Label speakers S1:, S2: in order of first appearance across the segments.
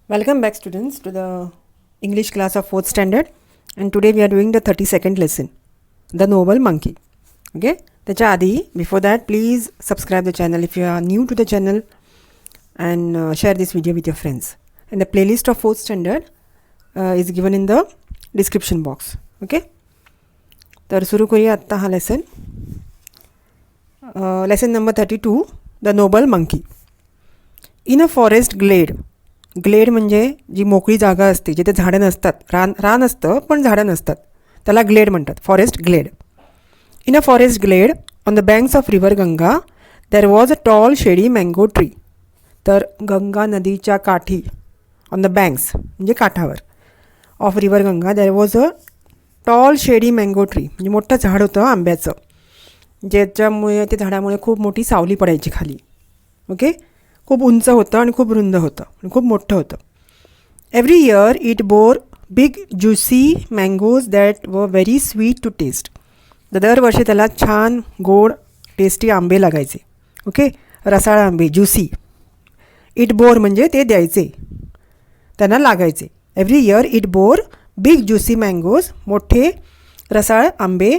S1: Welcome back students to the English class of 4th standard, and today we are doing the 32nd lesson, The Noble Monkey. Okay, त्याच्या आधी before that please subscribe the channel if you are new to the channel and share this video with your friends. And the playlist of 4th standard is given in the description box. Okay, तर सुरू करूया आत्ता हा lesson. Lesson number 32, The Noble Monkey. In a forest glade. ग्लेड म्हणजे जी मोकळी जागा असते जिथे झाडं नसतात, रान असतं पण झाडं नसतात, त्याला ग्लेड म्हणतात, forest glade. In a forest glade on the banks of river Ganga there was a tall shady mango tree. तर गंगा नदीच्या काठी, ऑन द बँक्स म्हणजे काठावर, of river Ganga there was a tall shady mango tree, म्हणजे मोठं झाड होतं आंब्याचं, ज्याच्यामुळे ते झाडामुळे खूप मोठी सावली पडायची खाली. ओके, खूप उंच होतं आणि खूप रुंद होतं आणि खूप मोठं होतं. Every year it bore big juicy mangoes that were very sweet to taste. दरवर्षी त्याला छान गोड टेस्टी आंबे लागायचे. ओके, रसाळ आंबे, ज्युसी. इट बोर म्हणजे ते द्यायचे, त्यांना लागायचे. Every year it bore big juicy mangoes, मोठे रसाळ आंबे,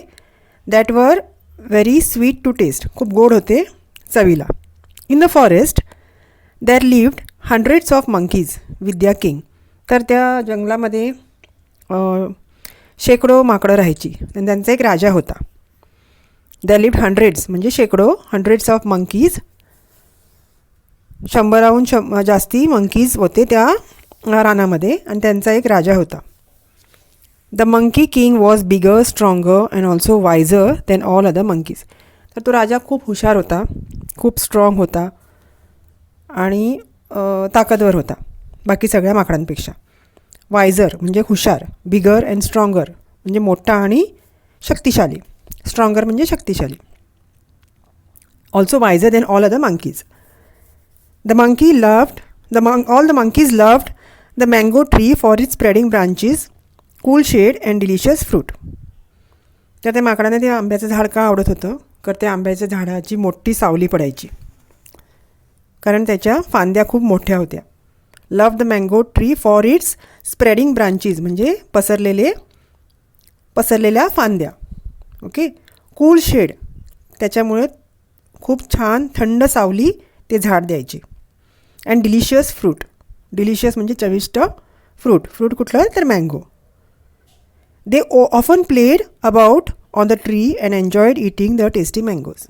S1: that were very sweet to taste, खूप गोड होते चवीला. In the forest there lived hundreds of monkeys with द्या किंग. तर त्या जंगलामध्ये शेकडो माकडं राहायची आणि त्यांचा एक राजा होता. देर लिव्ड हंड्रेड्स म्हणजे शेकडो, हंड्रेड्स ऑफ मंकीज, 100हून जास्ती मंकीज होते त्या रानामध्ये आणि त्यांचा एक राजा होता. The monkey king was bigger, stronger and also wiser than all other monkeys. तर तो राजा खूप हुशार होता, खूप स्ट्रॉंग होता आणि ताकदवर होता बाकी सगळ्या माकडांपेक्षा. वायझर म्हणजे हुशार, बिगर अँड स्ट्रॉंगर म्हणजे मोठा आणि शक्तिशाली, स्ट्रॉंगर म्हणजे शक्तिशाली, also wiser than all other monkeys. The monkey loved all the monkeys loved the mango tree for it spreading branches, cool shade and delicious fruit. तर त्या माकडांना ते आंब्याचं झाड का आवडत होतं, तर त्या आंब्याच्या झाडाची मोठी सावली पडायची कारण त्याच्या फांद्या खूप मोठ्या होत्या. Love the mango tree for its spreading branches म्हणजे पसरलेल्या फांद्या. ओके, कूल शेड त्याच्यामुळे खूप छान थंड सावली ते झाड द्यायचे. अँड डिलिशियस फ्रूट, डिलिशियस म्हणजे चविष्ट फ्रूट, फ्रूट कुठलं तर mango. They often played about on the tree and enjoyed eating the tasty mangoes.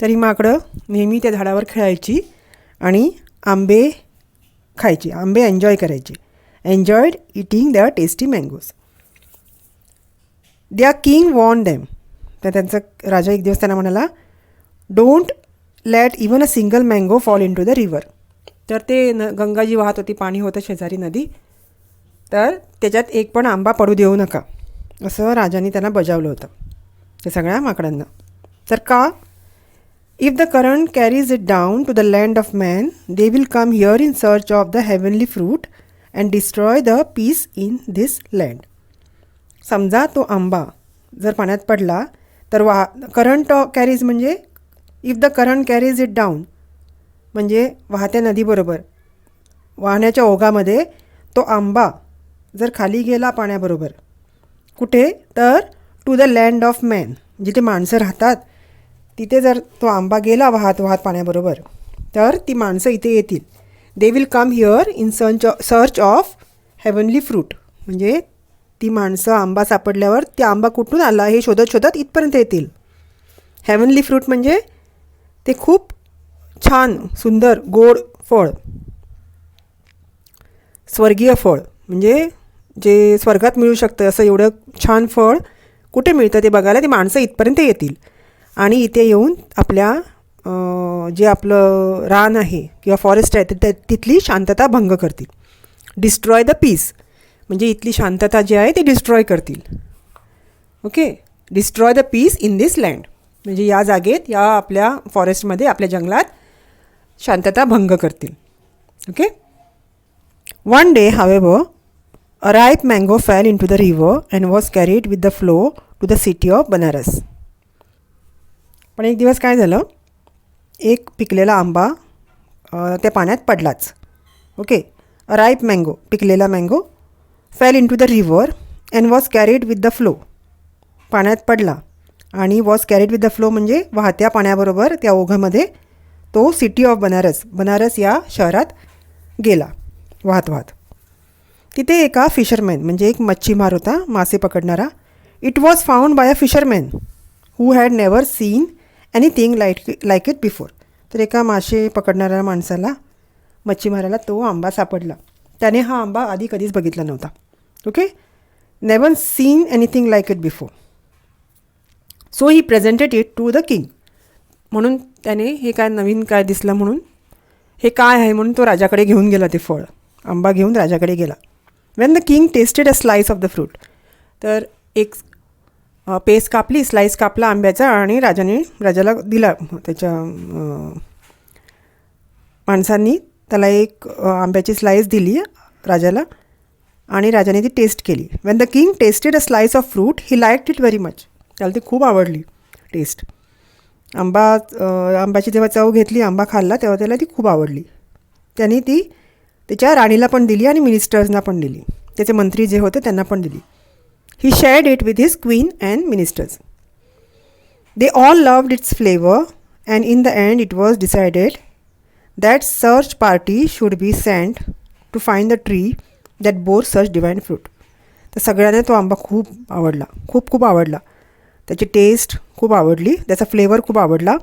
S1: तरी माकडं नेहमी त्या झाडावर खेळायची आणि आंबे खायची, आंबे एन्जॉय करायची. Enjoyed eating the tasty mangoes. The king warned them. तर त्यांचा राजा एक दिवस त्यांना म्हणाला, don't let even a single mango fall into the river. तर ते गंगा जी वाहत होती, पाणी होतं शेजारी नदी, तर त्याच्यात एक पण आंबा पडू देऊ नका, असं राजाने त्यांना बजावलं होतं त्या सगळ्या माकडांना. तर का? If the current carries it down to the land of man, they will come here in search of the heavenly fruit and destroy the peace in this land. समजा तो आंबा जर पाण्यात पडला तर करंट कॅरीज म्हणजे if the current carries it down म्हणजे वाहत्या नदीबरोबर, वाहण्याच्या ओघामध्ये तो आंबा जर खाली गेला पाण्याबरोबर, कुठे तर to the land of man, जिथे माणसं राहतात तिथे जर तो आंबा गेला वाहत पाण्याबरोबर, तर ती माणसं इथे येतील. They will come here in search of heavenly fruit, म्हणजे ती माणसं आंबा सापडल्यावर ते आंबा कुठून आला हे शोधत शोधत इथपर्यंत येतील. हेवनली फ्रूट म्हणजे ते खूप छान सुंदर गोड फळ, स्वर्गीय फळ, म्हणजे जे स्वर्गात मिळू शकतं असं एवढं छान फळ कुठे मिळतं ते बघायला ती माणसं इथपर्यंत येतील आणि इथे येऊन आपल्या जे आपलं रान आहे किंवा फॉरेस्ट आहे तर तिथली शांतता भंग करतील. डिस्ट्रॉय द पीस म्हणजे इथली शांतता जी आहे ती डिस्ट्रॉय करतील. Okay, destroy the peace in this land म्हणजे या जागेत, या आपल्या फॉरेस्टमध्ये, आपल्या जंगलात शांतता भंग करतील. Okay. One day however a ripe mango fell into the river and was carried with the flow to the city of Banaras. पण एक दिवस काय झालं, एक पिकलेला आंबा त्या पाण्यात पडलाच. ओके, अ राईप मँगो, पिकलेला mango, fell into the river and was carried with the flow, पाण्यात पडला आणि was carried with the flow म्हणजे वाहत्या पाण्याबरोबर त्या ओघामध्ये तो सिटी ऑफ बनारस, बनारस या शहरात गेला वाहत वाहत. तिथे एका फिशरमॅन म्हणजे एक मच्छीमार होता, मासे पकडणारा. It was found by a fisherman who had never seen anything like it before. तर एका मासे पकडणाऱ्या माणसाला, मच्छीमाराला तो आंबा सापडला. त्याने हा आंबा आधी कधीच बघितला नव्हता. Okay, never seen anything like it before. So he presented it to the king. म्हणून त्याने हे काय नवीन काय दिसलं म्हणून, हे काय आहे म्हणून तो राजाकडे घेऊन गेला. ते फळ आंबा घेऊन राजाकडे गेला. Wien the king tested a slice of the fruit, तर एक पेस कापली, स्लाइस कापला आंब्याचा आणि राजाला दिला. त्याच्या माणसांनी त्याला एक आंब्याची स्लाइस दिली राजाला आणि राजाने ती टेस्ट केली. Wien the king tested a slice of fruit he liked it very much. त्याला ती खूप आवडली टेस्ट. आंब्याची जेव्हा चव घेतली, आंबा खाल्ला, तेव्हा त्याला ती खूप आवडली. त्यांनी ती त्याच्या राणीला पण दिली आणि मिनिस्टर्सना पण दिली. त्याचे मंत्री जे होते त्यांना पण दिली. He shared it with his queen and ministers. They all loved its flavour and in the end it was decided that search party should be sent to find the tree that bore such divine fruit. तर सगळ्यांना तो आंबा खूप आवडला, खूप आवडला. त्याची taste खूप आवडली, त्याचा फ्लेवर खूप आवडला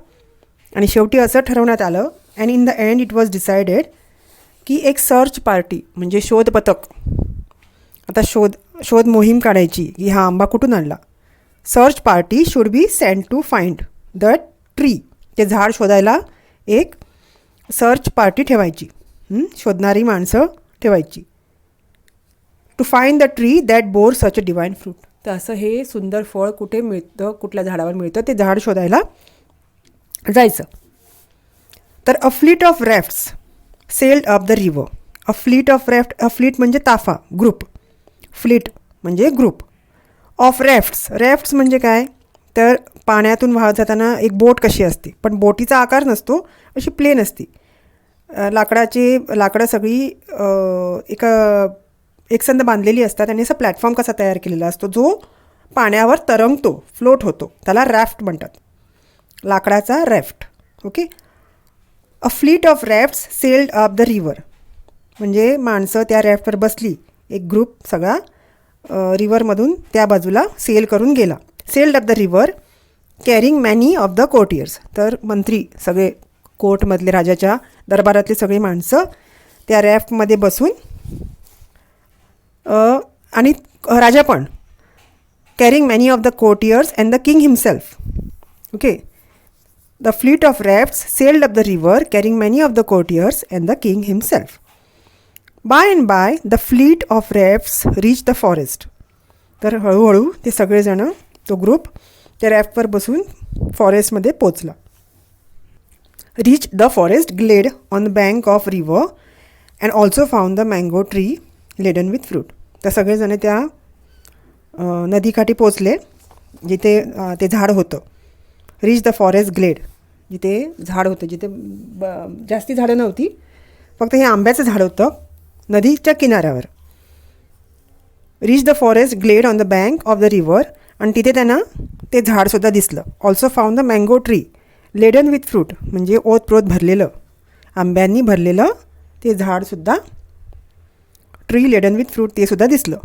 S1: आणि शेवटी असं ठरवण्यात आलं, and in the end it was decided की एक सर्च पार्टी म्हणजे शोध पथक, आता शोध मोहीम काढायची की हा आंबा कुठून आणला. Search party should be sent to find the tree. ते झाड शोधायला एक सर्च पार्टी ठेवायची, शोधणारी माणसं ठेवायची. To find the tree that bore such a divine fruit. तर असं हे सुंदर फळ कुठे मिळतं, कुठल्या झाडावर मिळतं ते झाड शोधायला जायचं. तर a fleet of rafts sailed up the river. A fleet of raft, a fleet म्हणजे ताफा, ग्रुप. फ्लीट म्हणजे ग्रुप ऑफ रॅफ्ट्स म्हणजे काय, तर पाण्यातून वाहत जाताना एक बोट कशी असते, पण बोटीचा आकार नसतो, अशी प्लेन असते. लाकडं सगळी एकसंध बांधलेली असतात आणि असा प्लॅटफॉर्म कसा तयार केलेला असतो जो पाण्यावर तरंगतो, फ्लोट होतो, त्याला रॅफ्ट म्हणतात. लाकडाचा raft. Okay, a fleet of rafts sailed up the river म्हणजे माणसं त्या रॅफ्टवर बसली, एक ग्रुप सगळा रिव्हरमधून त्या बाजूला सेल करून गेला. Sailed up the river carrying many of the courtiers. तर मंत्री सगळे, कोर्टमधले, राजाच्या दरबारातली सगळी माणसं त्या रॅफ्टमध्ये बसून आणि राजा पण, carrying many of the courtiers and the king himself. Okay, the fleet of rafts sailed up the river carrying many of the courtiers and the king himself. By and by the fleet of rafts reach the forest. तर हळूहळू ते सगळेजणं, तो group त्या रॅफ्टवर बसून फॉरेस्टमध्ये पोचला. Reach the forest glade on the bank of river and also found the mango tree laden with fruit. तर सगळेजण त्या नदीकाठी पोचले जिथे ते झाड होतं. रीच द फॉरेस्ट ग्लेड, जिथे झाड होतं, जिथे जास्ती झाडं नव्हती, फक्त हे आंब्याचं झाड होतं नदीच्या किनाऱ्यावर. Reach the forest glade on the bank of the river, आणि तिथे त्यांना ते झाडसुद्धा दिसलं. Also found the mango tree laden with fruit म्हणजे ओतप्रोत भरलेलं, आंब्यांनी भरलेलं ते झाडसुद्धा, ट्री लेडन विथ फ्रूट, ते सुद्धा दिसलं.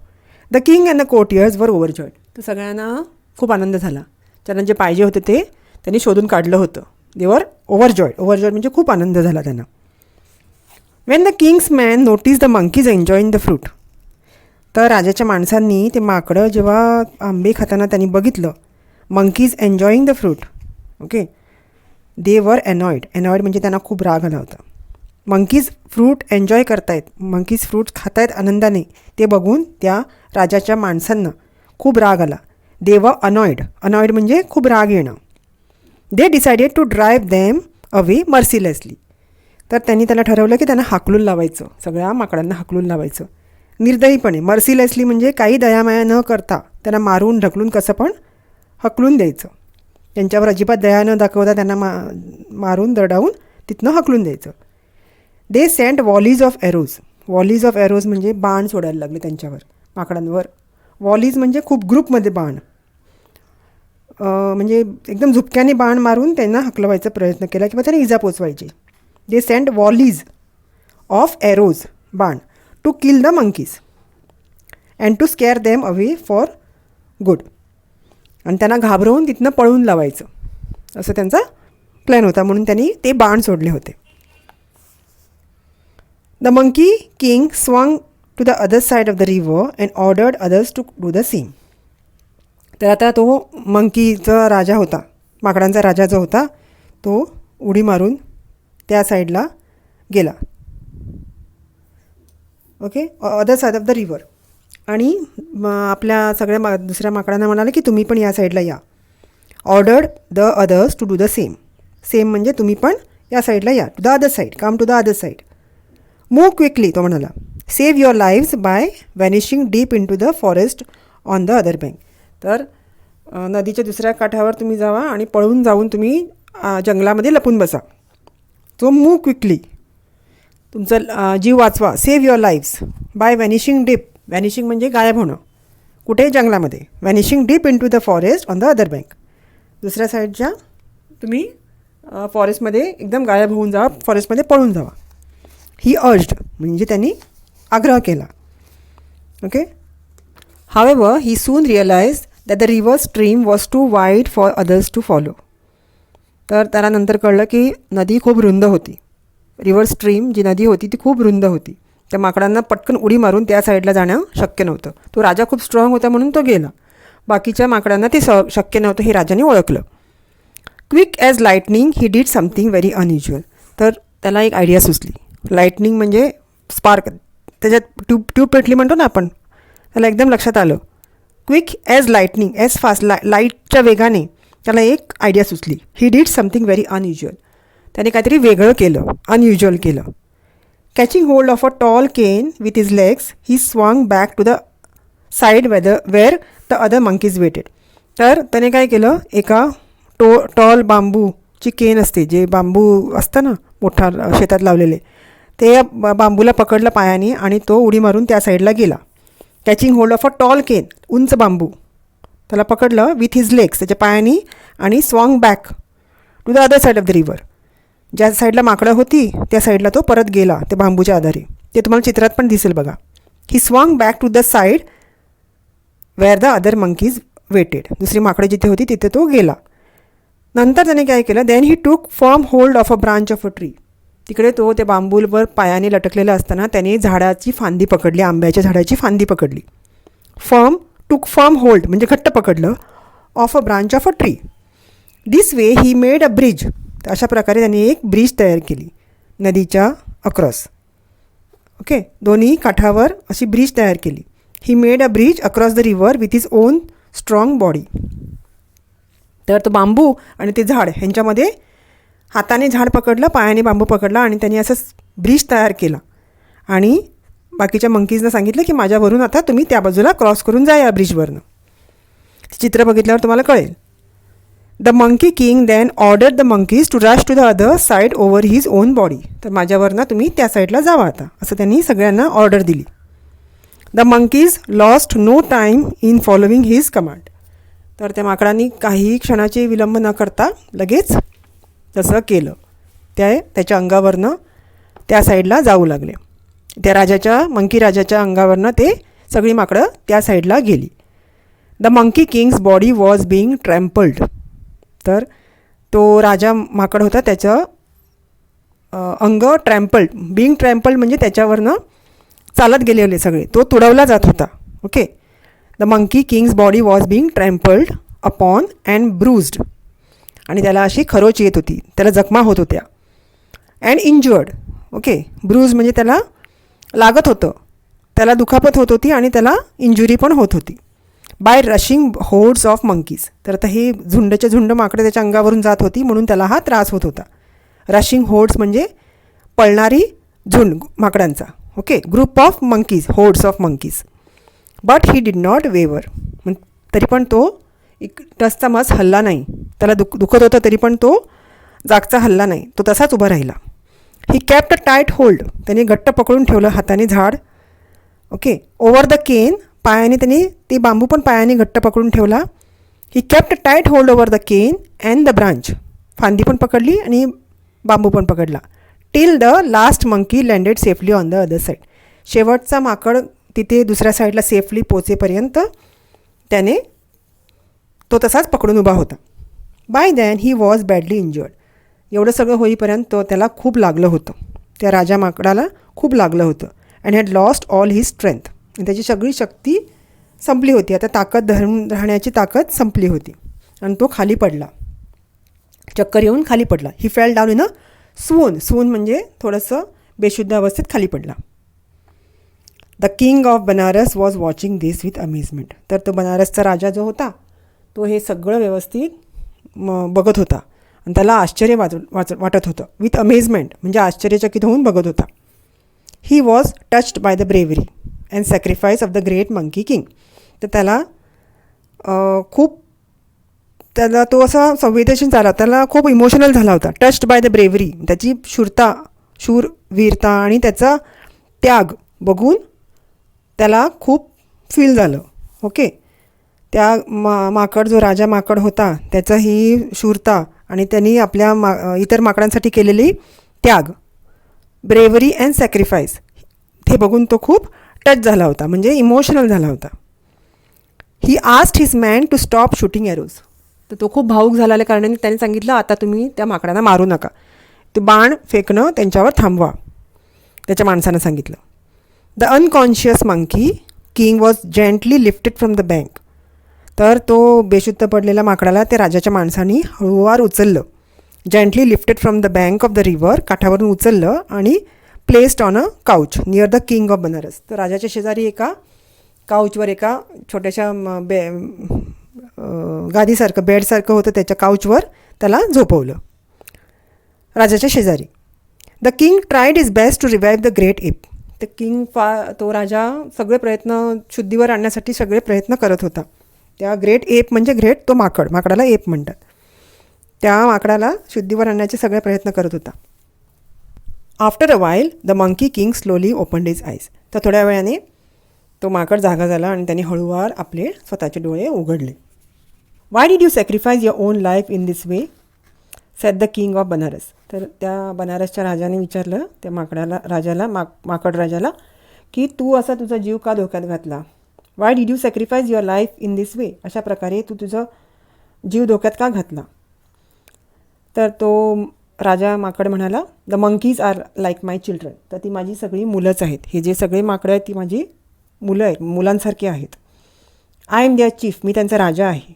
S1: The king and the courtiers were overjoyed. तर सगळ्यांना खूप आनंद झाला. त्यांना जे पाहिजे होतं ते त्यांनी शोधून काढलं होतं. दे वर ओव्हरजॉयड म्हणजे खूप आनंद झाला त्यांना. Wien the Kings man notice the monkeys enjoying the fruit. तर राजाच्या माणसांनी ते माकडं जेव्हा आंबे खाताना त्यांनी बघितलं, monkeys enjoying the fruit. Okay, they were annoyed म्हणजे त्यांना खूप राग आला होता. मंकीज फ्रूट एन्जॉय करतायत, मंकीज फ्रूट खातायत आनंदाने, ते बघून त्या राजाच्या माणसांना खूप राग आला. दे वर अनॉइड म्हणजे खूप राग येणं. They decided to drive them away mercilessly. तर त्यांनी त्याला ठरवलं की त्यांना हाकलून लावायचं, सगळ्या माकडांना हाकलून लावायचं निर्दयीपणे. मर्सिलेसली म्हणजे काही दयामाया न करता त्यांना मारून ढकलून कसं पण हकलून द्यायचं. त्यांच्यावर अजिबात दया न दाखवता त्यांना मारून दरडावून तिथनं हकलून द्यायचं. They sent volleys of arrows. Volleys of arrows म्हणजे बाण सोडायला लागले त्यांच्यावर, माकडांवर. वॉलीज म्हणजे खूप ग्रुपमध्ये बाण, म्हणजे एकदम झुपक्याने बाण मारून त्यांना हकलवायचा प्रयत्न केला किंवा त्यांना इजा पोचवायची. They send volleys of arrows, बाण, to kill the monkeys and to scare them away for good. आणि त्यांना घाबरवून तिथनं पळून लावायचं, असं त्यांचा प्लॅन होता, म्हणून त्यांनी ते बाण सोडले होते. The monkey king swung to the other side of the river and ordered others to do the same. तर आता तो मंकीचा राजा होता, माकडांचा राजा जो होता, तो उडी मारून त्या साईडला गेला, okay, other side of the river. आणि आपल्या सगळ्या दुसऱ्या माकडांना म्हणाले की तुम्ही पण या साईडला या. Ordered the others to do the same. Same म्हणजे तुम्ही पण या साईडला या, to the other side, come to the other side. Move quickly, तो म्हणाला. Save your lives by vanishing deep into the forest on the other bank. तर नदीच्या दुसऱ्या काठावर तुम्ही जावा आणि पळून जाऊन तुम्ही जंगलामध्ये लपून बसा. तो मूव क्विकली, तुमचा जीव वाचवा. Save your lives by vanishing deep. Vanishing म्हणजे गायब होणं, कुठे, जंगलामध्ये. Vanishing deep into the forest on the other bank. दुसऱ्या साईडच्या तुम्ही फॉरेस्टमध्ये एकदम गायब होऊन जावा, फॉरेस्टमध्ये पळून जावा. ही अर्ज्ड म्हणजे त्यांनी आग्रह केला, okay. However he soon realize that the river stream was too wide for others to follow. तर त्याला नंतर कळलं की नदी खूप रुंद होती. रिव्हर स्ट्रीम जी नदी होती ती खूप रुंद होती. त्या माकडांना पटकन उडी मारून त्या साईडला जाणं शक्य नव्हतं. तो राजा खूप स्ट्रॉंग होता म्हणून तो गेला. बाकीच्या माकडांना ते शक्य नव्हतं हे राजाने ओळखलं. Quick as lightning he did something very unusual. तर त्याला एक आयडिया सुचली. लाईटनिंग म्हणजे स्पार्क, त्याच्यात ट्यूब पेटली म्हणतो ना आपण, त्याला एकदम लक्षात आलं. Quick as lightning, as fast, लाईटच्या वेगाने त्याला एक आयडिया सुचली. He did something very unusual. त्याने काहीतरी वेगळं केलं, अनयुज्युअल केलं. Catching hold of a tall cane with his legs he swung back to the side where the other monkeys waited. तर त्याने काय केलं, एका टॉल बांबूची केन असते, जे बांबू असतं ना मोठा शेतात लावलेले, ते बांबूला पकडलं पायाने आणि तो उडी मारून त्या साईडला गेला. Catching hold of a tall cane, उंच बांबू, त्याला पकडलं विथ हिज लेग्स, त्याच्या पायानी, आणि swung back to the other side of the river. ज्या साईडला माकडं होती त्या साईडला तो परत गेला त्या बांबूच्या आधारे. ते तुम्हाला चित्रात पण दिसेल बघा. He swung back to the side where the other monkeys waited. दुसरी माकडं जिथे होती तिथे तो गेला. नंतर त्याने काय केलं, देन ही टूक firm hold of a branch of a tree. तिकडे तो त्या बांबूवर पायाने लटकलेला असताना त्याने झाडाची फांदी पकडली, आंब्याच्या झाडाची फांदी पकडली. टूक फर्म होल्ड म्हणजे घट्ट पकडलं, of a branch of a tree. This way he made a bridge. अशा प्रकारे त्यांनी एक ब्रिज तयार केली नदीच्या अक्रॉस, ओके, दोन्ही काठावर अशी ब्रिज तयार केली. He made a bridge across the river with his on strong body. तर तो बांबू आणि ते झाड ह्यांच्यामध्ये हाताने झाड पकडलं, पायाने बांबू पकडला आणि त्यांनी असं ब्रिज तयार केला. आणि बाकीच्या मंकीजना सांगितलं की माझ्यावरून आता तुम्ही त्या बाजूला क्रॉस करून जा या ब्रिजवरनं. चित्र बघितल्यावर तुम्हाला कळेल. The monkey king then ordered the monkeys to rush to the other side over his own body. तर माझ्यावरनं तुम्ही त्या साईडला जावा आता, असं त्यांनी सगळ्यांना ऑर्डर दिली. The monkeys lost no time in following his command. तर त्या माकडांनी काही क्षणाची विलंब न करता लगेच तसं केलं. त्याच्या अंगावरनं त्या साईडला जाऊ लागले. त्या मंकी राजाच्या अंगावरनं ते सगळी माकडं त्या साईडला गेली. The monkey king's body was being trampled. तर तो राजा माकड होता, त्याचं अंग ट्रॅम्पल्ड, बिंग ट्रॅम्पल्ड म्हणजे त्याच्यावरनं चालत गेलेले सगळे, तो तुडवला जात होता, okay. The monkey king's body was being trampled upon and bruised. आणि त्याला अशी खरोच येत होती, त्याला जखमा होत होत्या. And injured, okay. ब्रूज म्हणजे त्याला लागत होतं, त्याला दुखापत होत होती आणि त्याला इंजुरी पण होत होती. By rushing hordes of monkeys. तर आता हे झुंडच्या झुंड माकडं त्याच्या अंगावरून जात होती म्हणून त्याला हा त्रास होत होता. रशिंग होड्स म्हणजे पळणारी झुंड माकडांचा, okay. Group of monkeys, hordes of monkeys. But he did not waver. तरी पण तो टसचा मस हल्ला नाही. त्याला दुखत होतं तरी पण तो जागचा हल्ला नाही, तो तसाच उभा राहिला. ही कॅप्ट अ टाईट होल्ड, त्याने घट्ट पकडून ठेवलं हाताने झाड. ओके. ओव्हर द केन, पायाने त्यांनी ते बांबू पण पायाने घट्ट पकडून ठेवला. He kept a tight hold over the cane and the branch, फांदी पण पकडली आणि बांबू पण पकडला. Till the last monkey landed safely on the other side, शेवटचा माकड तिथे दुसऱ्या साईडला सेफली पोचेपर्यंत त्याने तो तसाच पकडून उभा होता. By then he was badly injured, एवढं सगळं होईपर्यंत त्याला खूप लागलं होतं, त्या राजा माकडाला खूप लागलं होतं. And had lost all his strength, त्याची सगळी शक्ती संपली होती, आता ताकद धरून राहण्याची ताकद संपली होती आणि तो खाली पडला, चक्कर येऊन खाली पडला. ही फेल डाऊन इन अ स्वून, स्वून म्हणजे थोडंसं बेशुद्ध अवस्थेत खाली पडला. The king of Banaras was watching this with amazement, तर तो बनारसचा राजा जो होता तो हे सगळं व्यवस्थित बघत होता आणि त्याला आश्चर्य वाटत होतं. विथ अमेजमेंट म्हणजे आश्चर्यचकित होऊन बघत होता. He was touched by the bravery and sacrifice of the great monkey king, तर त्याला तो असा संवेदनशील झाला, त्याला खूप इमोशनल झाला होता. टच्ड बाय द ब्रेव्हरी, त्याची शूरवीरता आणि त्याचा त्याग बघून त्याला खूप फील झालं. ओके. त्या माकड जो राजा माकड होता त्याचा ही शूरता आणि त्यांनी आपल्या इतर माकडांसाठी केलेली त्याग, ब्रेव्हरी अँड सॅक्रिफाईस, हे बघून तो खूप टच झाला होता, म्हणजे इमोशनल झाला होता. He asked his men to stop shooting arrows, तर तो खूप भावूक झालेल्या कारणाने त्याने सांगितलं आता तुम्ही त्या माकडांना मारू नका, ते बाण फेकणं त्यांच्यावर थांबवा, त्याच्या माणसानं सांगितलं. The unconscious monkey king was gently lifted from the bank, तर तो बेशुद्ध पडलेल्या माकडाला त्या राजाच्या माणसांनी हळूवार उचललं. Gently lifted from the bank of the river, काठावरून उचललं आणि placed on a couch near the king of Banaras, तर राजाच्या शेजारी एका काउचवर, एका छोट्याशा गादीसारखं बेडसारखं होतं त्याच्या काउचवर त्याला झोपवलं राजाच्या शेजारी. The king tried his best to revive the great ape, तो राजा सगळे प्रयत्न शुद्धीवर आणण्यासाठी सगळे प्रयत्न करत होता. त्या ग्रेट एप म्हणजे ग्रेट तो माकडाला एप म्हणतात, त्या माकडाला शुद्धीवर आणण्याचे सगळे प्रयत्न करत होता. After a while the monkey king slowly opened his eyes, तर थोड्या वेळाने तो माकड जागा झाला आणि त्याने हळूवार आपले स्वतःचे डोळे उघडले. Why did you sacrifice your on life in this way sed the king of Banaras, तर त्या बनारसच्या राजाने विचारलं त्या माकड राजाला की तू असा तुझा जीव का धोक्यात घातला. Why did you sacrifice your life in this way, अशा प्रकारे तू तुझं जीव धोक्यात का घातला. तर तो राजा माकड म्हणाला the monkeys are like my children, तर ती माझी सगळी मुलंच आहेत, हे जे सगळे माकडं आहेत ती माझी मुलं आहेत, मुलांसारखी आहेत. आय एम देअर चीफ, मी त्यांचा राजा आहे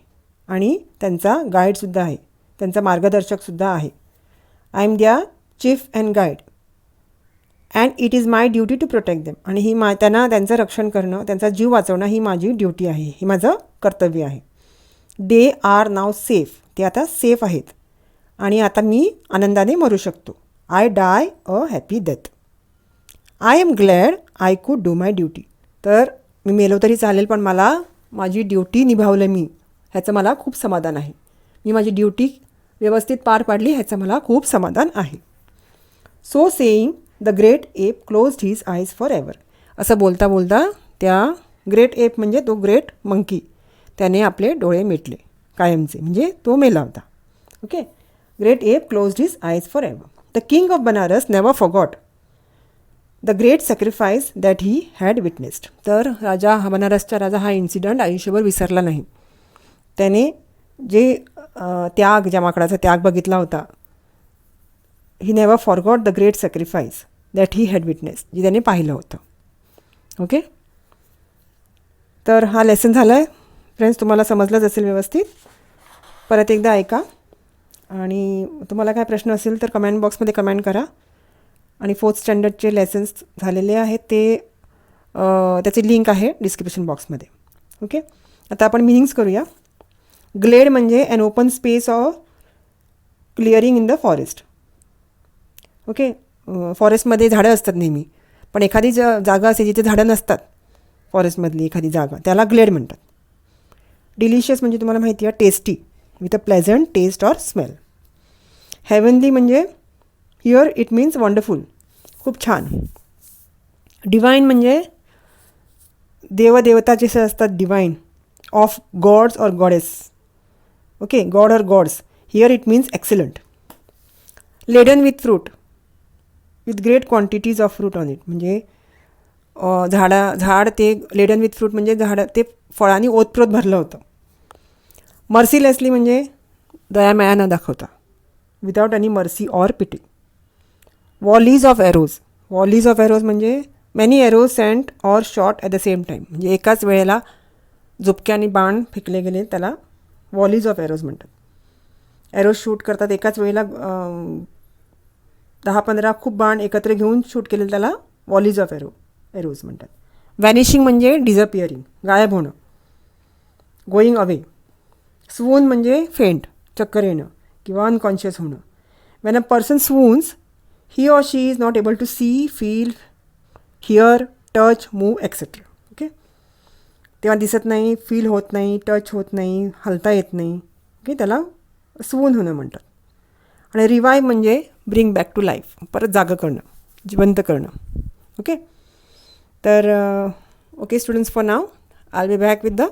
S1: आणि त्यांचा गाईडसुद्धा आहे, त्यांचा मार्गदर्शकसुद्धा आहे. I am their chief and guide and it is my duty to protect them, आणि ही त्यांचं रक्षण करणं, त्यांचा जीव वाचवणं ही माझी ड्युटी आहे, ही माझं कर्तव्य आहे. दे आर नाव सेफ, ते आता सेफ आहेत आणि आता मी आनंदाने मरू शकतो. I die a happy death. I am glad I could do my duty, तर मी मेलो तरी चालेल पण मला माझी ड्युटी निभावलं मी, ह्याचं मला खूप समाधान आहे. मी माझी ड्युटी व्यवस्थित पार पाडली ह्याचं मला खूप समाधान आहे. So saying the great app closed his eyes for ever, असं बोलता बोलता त्या ग्रेट एप म्हणजे तो ग्रेट मंकी त्याने आपले डोळे मिटले कायमचे, म्हणजे तो मेला होता. Okay. Great app closed his eyes for ever. The king of Banaras never forgot the great sacrifice that he had witnessed, तर बनारसचा राजा हा इन्सिडंट आयुष्यभर विसरला नाही. त्याने जे ज्या माकडाचा त्याग बघितला होता, ही never forgot the great sacrifice that he had witnessed, जे त्याने पाहिलं होतं. ओके. तर हा लेसन झाला आहे फ्रेंड्स, तुम्हाला समजलंच असेल व्यवस्थित. परत एकदा ऐका आणि तुम्हाला काय प्रश्न असेल तर कमेंट बॉक्समध्ये कमेंट करा. आणि 4th स्टँडर्डचे लेसन्स झालेले आहेत ते त्याची लिंक आहे डिस्क्रिप्शन बॉक्समध्ये. ओके. आता आपण मिनिंग्स करूया. ग्लेड म्हणजे an open space of clearing in the forest. Okay. फॉरेस्टमध्ये झाडं असतात नेहमी, पण एखादी जागा असे जिथे झाडं नसतात, फॉरेस्टमधली एखादी जागा, त्याला ग्लेड म्हणतात. डिलिशियस म्हणजे तुम्हाला माहिती आहे tasty with a pleasant taste or smell. Heavenly म्हणजे हिअर इट मीन्स वंडरफुल, खूप छान. डिवाइन म्हणजे देवदेवता जसे असतात, divine, of gods or goddess. Okay, god or gods. Here it means excellent. Laden with fruit, with great quantities of fruit on it. म्हणजे झाड ते लेडन विथ फ्रूट म्हणजे झाड ते फळांनी ओतप्रोत भरलं होतं. मर्सीलेसली म्हणजे दयामाया न दाखवता, without any mercy or pity. Volleys of arrows, volleys of arrows म्हणजे many arrows sent or shot at the same time. म्हणजे एकाच वेळेला झुपक्याने बाण फेकले गेले, त्याला वॉलीज ऑफ एरोज म्हणतात. एरोज शूट करतात एकाच वेळेला, 10-15 खूप बाण एकत्र घेऊन शूट केलेलं त्याला वॉलीज ऑफ एरोज म्हणतात. व्हॅनिशिंग म्हणजे डिझअपिअरिंग, गायब होणं, गोईंग अवे. स्वून म्हणजे फेंट, चक्कर येणं किंवा अनकॉन्शियस होणं. When a person swoons, he or she is not able to see, feel, hear, touch, move etcetera. Okay, तेव्हा दिसत नाही, फील होत नाही, टच होत नाही, हलता येत नाही. ओके, त्याला स्वून होणं म्हणतात. आणि रिवाईव्ह म्हणजे ब्रिंग बॅक टू लाईफ, परत जागं करणं, जिवंत करणं. ओके, तर okay students, for now I will be back with the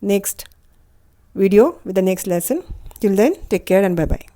S1: next video with the next lesson. Till then, take care and bye bye.